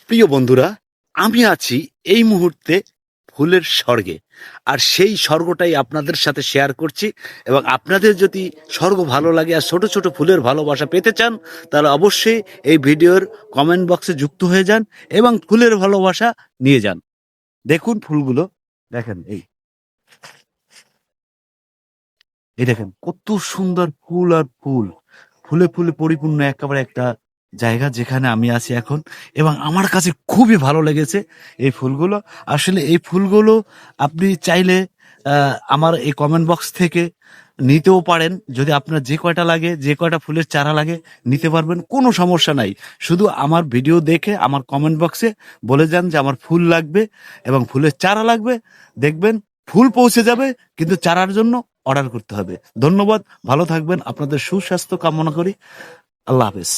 প্রিয় বন্ধুরা, আমি আছি এই মুহূর্তে ফুলের স্বর্গে। আর সেই স্বর্গটাই আপনাদের সাথে শেয়ার করছি। এবং আপনাদের যদি স্বর্গ ভালো লাগে আর ছোট ছোট ফুলের ভালোবাসা পেতে চান, তাহলে অবশ্যই এই ভিডিওর কমেন্ট বক্সে যুক্ত হয়ে যান এবং ফুলের ভালোবাসা নিয়ে যান। দেখুন ফুলগুলো, দেখেন এই দেখেন কত সুন্দর ফুল আর ফুল, ফুলে ফুলে পরিপূর্ণ একেবারে একটা জায়গা যেখানে আমি আছি এখন। এবং আমার কাছে খুবই ভালো লেগেছে এই ফুলগুলো। আসলে এই ফুলগুলো আপনি চাইলে আমার এই কমেন্ট বক্স থেকে নিতেও পারেন। যদি আপনার যে কয়টা লাগে, যে কয়টা ফুলের চারা লাগে নিতে পারবেন, কোনো সমস্যা নাই। শুধু আমার ভিডিও দেখে আমার কমেন্ট বক্সে বলে যান যে আমার ফুল লাগবে এবং ফুলের চারা লাগবে। দেখবেন ফুল পৌঁছে যাবে, কিন্তু চারার জন্য অর্ডার করতে হবে। ধন্যবাদ, ভালো থাকবেন, আপনাদের সুস্বাস্থ্য কামনা করি। আল্লাহ হাফেজ।